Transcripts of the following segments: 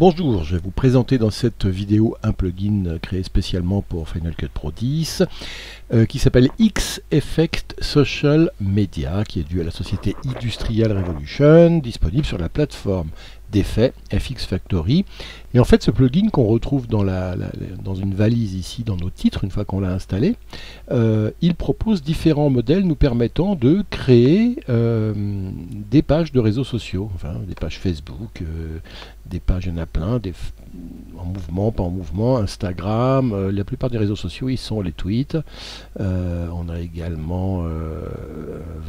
Bonjour, je vais vous présenter dans cette vidéo un plugin créé spécialement pour Final Cut Pro 10 qui s'appelle X-Effect Social Media, qui est dû à la société Industrial Revolution, disponible sur la plateforme d'effets FX Factory. Et en fait, ce plugin qu'on retrouve dans une valise ici, dans nos titres, une fois qu'on l'a installé, il propose différents modèles nous permettant de créer des pages de réseaux sociaux, enfin des pages Facebook, des pages, il y en a plein, en mouvement, pas en mouvement, Instagram, la plupart des réseaux sociaux, ils sont les tweets. On a également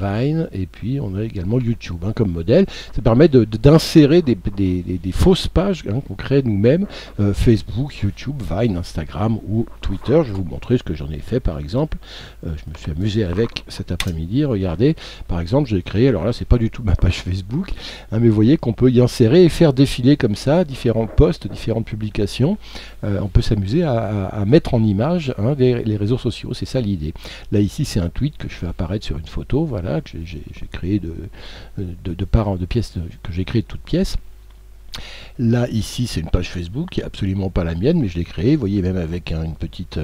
Vine, et puis on a également YouTube comme modèle. Ça permet d'insérer des fausses pages qu'on crée nous-mêmes, Facebook, YouTube, Vine, Instagram ou Twitter. Je vais vous montrer ce que j'en ai fait par exemple. Je me suis amusé avec cet après-midi. Regardez, par exemple, j'ai créé, alors là c'est pas du tout ma page Facebook, mais vous voyez qu'on peut y insérer et faire défiler comme ça différents posts, différentes publications. On peut s'amuser à mettre en image les réseaux sociaux, c'est ça l'idée. Là ici c'est un tweet que je fais apparaître sur une photo, voilà, que j'ai créé de pièces que j'ai créé de toutes pièces. Là, ici, c'est une page Facebook qui n'est absolument pas la mienne, mais je l'ai créée, vous voyez, même avec une petite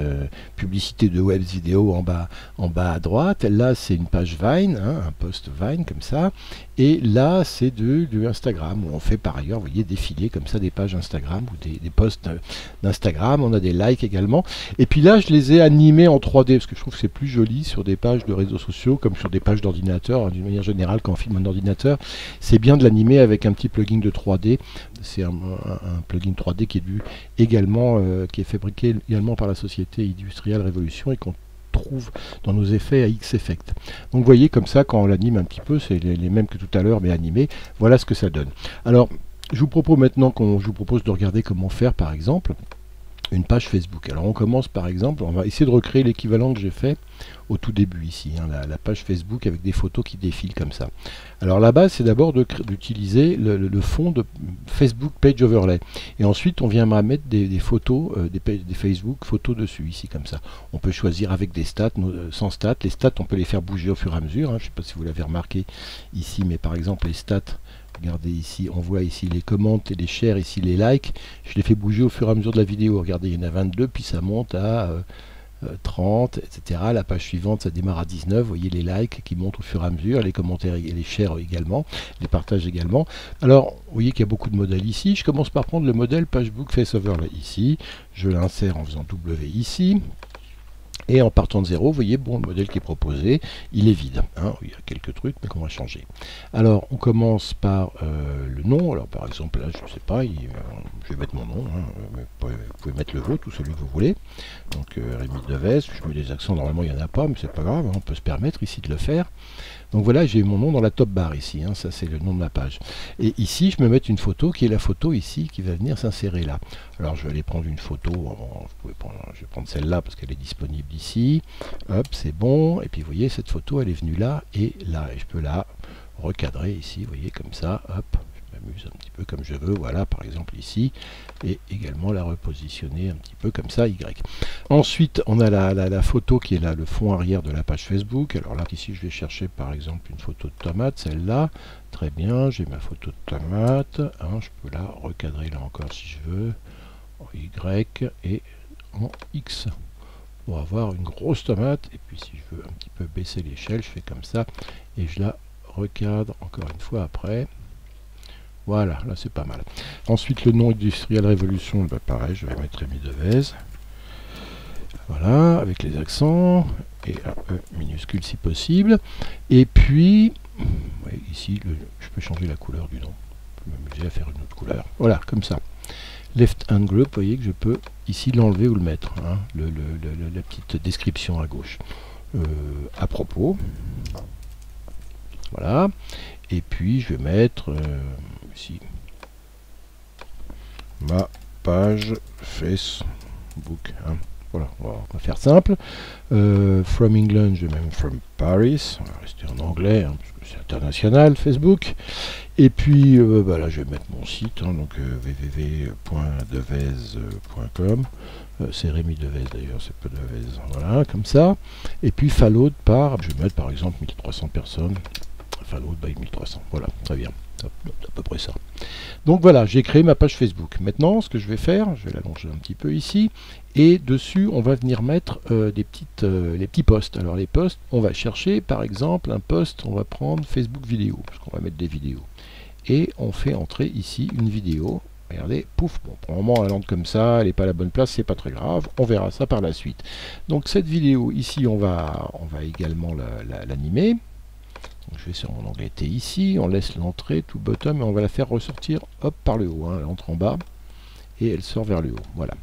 publicité de web vidéo en bas à droite. Là, c'est une page Vine, un post Vine comme ça. Et là, c'est du Instagram, où on fait par ailleurs, vous voyez, défiler comme ça des pages Instagram ou des posts d'Instagram. On a des likes également. Et puis là, je les ai animés en 3D, parce que je trouve que c'est plus joli sur des pages de réseaux sociaux, comme sur des pages d'ordinateur. D'une manière générale, quand on filme un ordinateur, c'est bien de l'animer avec un petit plugin de 3D. C'est un plugin 3D qui est dû également, qui est fabriqué également par la société Industrial Revolution et qu'on trouve dans nos effets à X-Effect. Donc vous voyez comme ça, quand on l'anime un petit peu, c'est les mêmes que tout à l'heure mais animés. Voilà ce que ça donne. Alors je vous propose maintenant de regarder comment faire par exemple une page Facebook. Alors on commence par exemple, on va essayer de recréer l'équivalent que j'ai fait au tout début ici, la page Facebook avec des photos qui défilent comme ça. Alors la base c'est d'abord d'utiliser le fond de Facebook Page Overlay. Et ensuite on vient mettre des photos, des Facebook photos dessus, ici comme ça. On peut choisir avec des stats, sans stats. Les stats on peut les faire bouger au fur et à mesure. Je ne sais pas si vous l'avez remarqué ici, mais par exemple les stats, regardez ici, on voit ici les commentaires et les shares, ici les likes. Je les fais bouger au fur et à mesure de la vidéo. Regardez, il y en a 22, puis ça monte à 30, etc. La page suivante, ça démarre à 19. Vous voyez les likes qui montent au fur et à mesure, les commentaires et les shares également, les partages également. Alors, vous voyez qu'il y a beaucoup de modèles ici. Je commence par prendre le modèle Facebook Face Overlay ici. Je l'insère en faisant W ici. Et en partant de 0, vous voyez, bon, le modèle qui est proposé, il est vide. Il y a quelques trucs, mais qu'on va changer. Alors, on commence par le nom. Alors, par exemple, là, je ne sais pas, je vais mettre mon nom. Vous pouvez mettre le vôtre ou celui que vous voulez. Donc, Rémi Devez, je mets des accents, normalement, il n'y en a pas, mais c'est pas grave, on peut se permettre ici de le faire. Donc voilà, j'ai mon nom dans la top bar ici, ça c'est le nom de ma page. Et ici, je me mets une photo qui est la photo ici qui va venir s'insérer là. Alors je vais aller prendre une photo, je vais prendre celle-là parce qu'elle est disponible ici. Hop, c'est bon. Et puis vous voyez, cette photo, elle est venue là et là. Et je peux la recadrer ici, vous voyez, comme ça. Hop, je m'amuse un petit peu comme je veux. Voilà, par exemple ici. Et également la repositionner un petit peu comme ça, Y. Ensuite, on a la photo qui est là, le fond arrière de la page Facebook. Alors là, ici, je vais chercher par exemple une photo de tomate, celle-là. Très bien, j'ai ma photo de tomate. Je peux la recadrer là encore si je veux, en Y et en X, pour avoir une grosse tomate. Et puis si je veux un petit peu baisser l'échelle, je fais comme ça, et je la recadre encore une fois après. Voilà, là c'est pas mal. Ensuite, le nom Industrial Revolution, pareil, je vais mettre Rémi Devez. Voilà, avec les accents, et un E minuscule si possible. Et puis, ici, je peux changer la couleur du nom. Je peux m'amuser à faire une autre couleur. Voilà, comme ça. Left Hand Group, vous voyez que je peux ici l'enlever ou le mettre. La petite description à gauche. À propos. Voilà. Et puis, je vais mettre ici ma page Facebook. Voilà, on va faire simple. From England, je vais même from Paris. On va rester en anglais, parce que c'est international, Facebook. Et puis, là, je vais mettre mon site, donc www.devez.com. C'est Rémi Devez d'ailleurs, c'est pas Devez. Voilà, comme ça. Et puis, followed par, je vais mettre par exemple 1300 personnes. enfin l'autre by 1300. Voilà, très bien, c'est à peu près ça. Donc voilà, j'ai créé ma page Facebook. Maintenant, ce que je vais faire, je vais l'allonger un petit peu ici, et dessus, on va venir mettre les petits posts. Alors les posts, on va chercher par exemple un post, on va prendre Facebook vidéo, parce qu'on va mettre des vidéos. Et on fait entrer ici une vidéo. Regardez, pouf, bon, pour le moment elle entre comme ça, elle n'est pas à la bonne place, c'est pas très grave, on verra ça par la suite. Donc cette vidéo ici, on va également l'animer. Je vais sur mon onglet T ici, on laisse l'entrée tout bottom et on va la faire ressortir hop par le haut, hein. Elle entre en bas et elle sort vers le haut, voilà.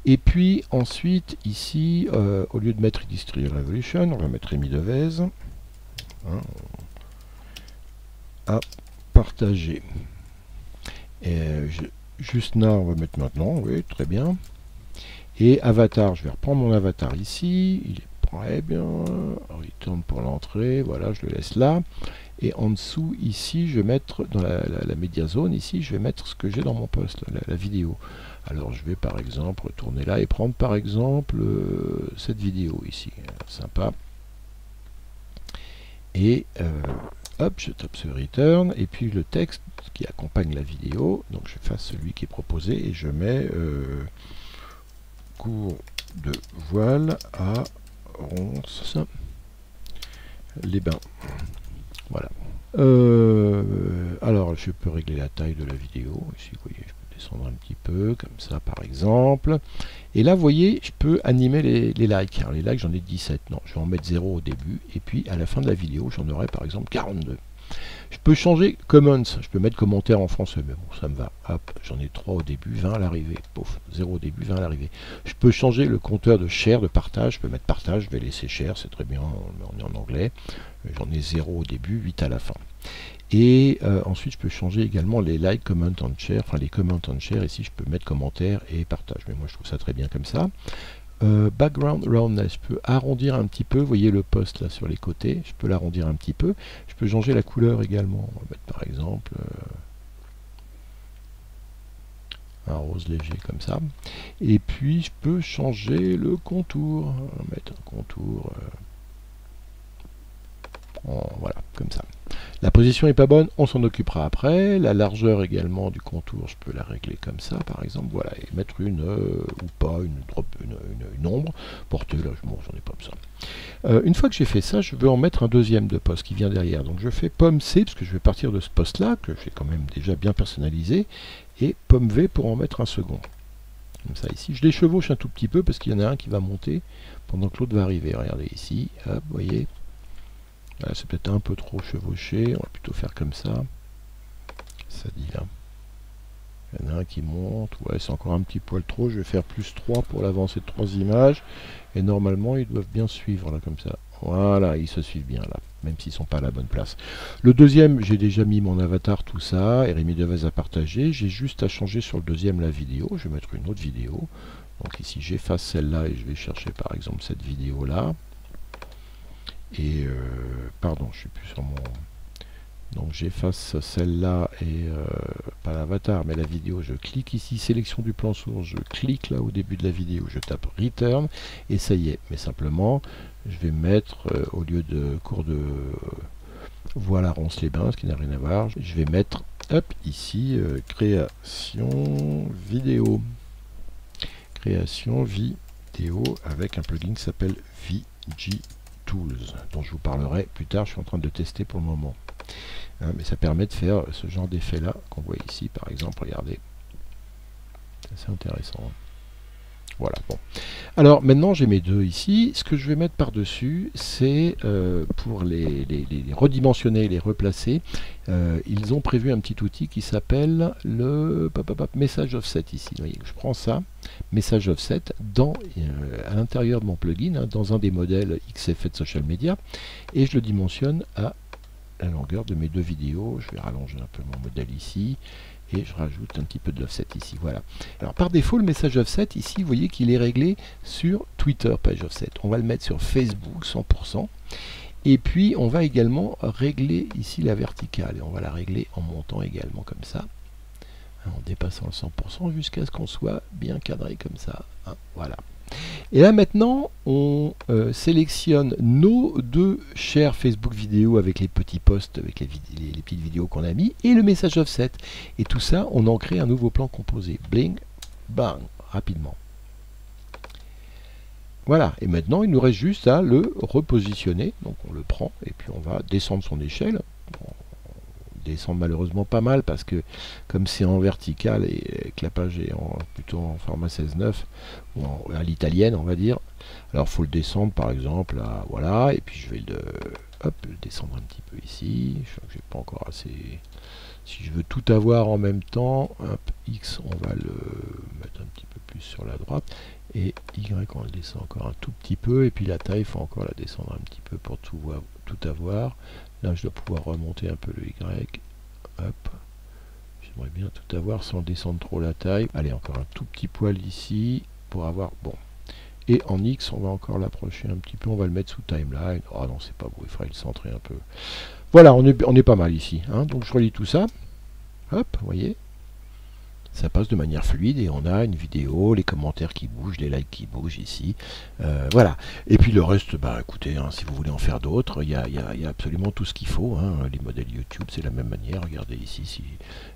Et puis ensuite ici, au lieu de mettre Industrial Revolution, on va mettre Rémi Devez, hein, à partager. Et juste là, on va mettre maintenant, oui, très bien. Et avatar, je vais reprendre mon avatar ici, il est très bien, return pour l'entrée, voilà, je le laisse là. Et en dessous, ici, je vais mettre, dans la média zone, ici, je vais mettre ce que j'ai dans mon post, la vidéo. Alors, je vais par exemple retourner là et prendre par exemple cette vidéo ici, sympa. Et hop, je tape sur return, et puis le texte qui accompagne la vidéo, donc je fasse celui qui est proposé, et je mets cours de voile à Ronces les Bains. Voilà. Alors, je peux régler la taille de la vidéo. Ici, vous voyez, je peux descendre un petit peu, comme ça, par exemple. Et là, vous voyez, je peux animer les likes. Alors, les likes, j'en ai 17. Non, je vais en mettre 0 au début. Et puis, à la fin de la vidéo, j'en aurai, par exemple, 42. Je peux changer comments, je peux mettre commentaire en français, mais bon, ça me va. Hop, j'en ai 3 au début, 20 à l'arrivée. Pouf, 0 au début, 20 à l'arrivée. Je peux changer le compteur de share, de partage. Je peux mettre partage, je vais laisser share, c'est très bien, on est en anglais. J'en ai 0 au début, 8 à la fin. Et ensuite, je peux changer également les like, comment and share, enfin les comment and share. Ici, je peux mettre commentaire et partage. Mais moi, je trouve ça très bien comme ça. Background roundness, je peux arrondir un petit peu, vous voyez le post là sur les côtés, je peux l'arrondir un petit peu, je peux changer la couleur également, on va mettre par exemple un rose léger comme ça, et puis je peux changer le contour, on va mettre un contour, voilà, comme ça. La position n'est pas bonne, on s'en occupera après. La largeur également du contour, je peux la régler comme ça, par exemple, voilà, et mettre une, ou pas, une ombre, portée, là, bon, j'en ai pas besoin. Une fois que j'ai fait ça, je veux en mettre un deuxième de poste qui vient derrière. Donc je fais pomme C, parce que je vais partir de ce poste-là, que j'ai quand même déjà bien personnalisé, et pomme V pour en mettre un second. Comme ça, ici. Je les chevauche un tout petit peu, parce qu'il y en a un qui va monter, pendant que l'autre va arriver. Regardez ici, hop, vous voyez. Voilà, c'est peut-être un peu trop chevauché, on va plutôt faire comme ça. Ça dit là. Il y en a un qui monte, ouais, c'est encore un petit poil trop, je vais faire plus 3 pour l'avancée de 3 images. Et normalement, ils doivent bien suivre, là, comme ça. Voilà, ils se suivent bien, là, même s'ils ne sont pas à la bonne place. Le deuxième, j'ai déjà mis mon avatar, tout ça, et Rémi Devez a partagé. J'ai juste à changer sur le deuxième la vidéo. Je vais mettre une autre vidéo. Donc ici, j'efface celle-là et je vais chercher, par exemple, cette vidéo-là. Et pardon, je suis plus sur mon, donc j'efface celle-là et pas l'avatar mais la vidéo, je clique ici sélection du plan source, je clique là au début de la vidéo, je tape return et ça y est. Mais simplement je vais mettre au lieu de cours de voile à Ronces-les-Bains, ce qui n'a rien à voir, je vais mettre hop ici création vidéo avec un plugin qui s'appelle VG Tools, dont je vous parlerai plus tard. Je suis en train de le tester pour le moment, hein, mais ça permet de faire ce genre d'effet là qu'on voit ici, par exemple. Regardez, c'est assez intéressant, hein. Voilà, bon. Alors maintenant j'ai mes deux ici. Ce que je vais mettre par dessus, c'est pour les redimensionner, les replacer, ils ont prévu un petit outil qui s'appelle le message offset ici. Vous voyez, je prends ça, message offset, à l'intérieur de mon plugin, hein, dans un des modèles XEffect Social Media, et je le dimensionne à la longueur de mes deux vidéos. Je vais rallonger un peu mon modèle ici, et je rajoute un petit peu de l'offset ici, voilà. Alors par défaut, le message offset ici, vous voyez qu'il est réglé sur Twitter page offset. On va le mettre sur Facebook 100%. Et puis on va également régler ici la verticale, et on va la régler en montant également comme ça, en dépassant le 100% jusqu'à ce qu'on soit bien cadré comme ça, hein, voilà. Et là maintenant, on sélectionne nos deux chers Facebook vidéo avec les petits posts, avec les petites vidéos qu'on a mis, et le message offset. Et tout ça, on en crée un nouveau plan composé. Bling, bang, rapidement. Voilà, et maintenant il nous reste juste à le repositionner. Donc on le prend et puis on va descendre son échelle. On descend malheureusement pas mal parce que comme c'est en vertical et que la page est plutôt en format 16:9 ou à l'italienne on va dire, alors faut le descendre par exemple à, voilà, et puis je vais le descendre un petit peu ici. Je crois que j'ai pas encore assez. Si je veux tout avoir en même temps, hop, X on va le mettre un petit peu plus sur la droite, et Y on le descend encore un tout petit peu, et puis la taille il faut encore la descendre un petit peu pour tout avoir. Là je dois pouvoir remonter un peu le Y, hop, j'aimerais bien tout avoir sans descendre trop la taille. Allez, encore un tout petit poil ici pour avoir, bon, et en X on va encore l'approcher un petit peu, on va le mettre sous timeline. Oh non, c'est pas beau, il faudrait le centrer un peu. Voilà, on est pas mal ici, hein. Donc je relis tout ça, hop, vous voyez, ça passe de manière fluide et on a une vidéo, les commentaires qui bougent, les likes qui bougent ici, voilà. Et puis le reste, bah écoutez, hein, si vous voulez en faire d'autres, il y a absolument tout ce qu'il faut, hein. Les modèles YouTube, c'est la même manière. Regardez ici, si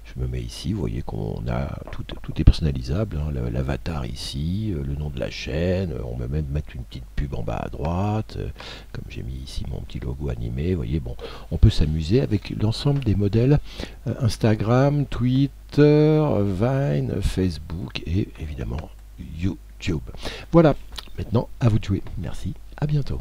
je me mets ici, vous voyez qu'on a tout est personnalisable, hein. L'avatar ici, le nom de la chaîne, on peut même mettre une petite pub en bas à droite, comme j'ai mis ici mon petit logo animé, vous voyez, bon, on peut s'amuser avec l'ensemble des modèles Instagram, Twitter, Vine, Facebook et évidemment YouTube. Voilà, maintenant à vous de jouer. Merci, à bientôt.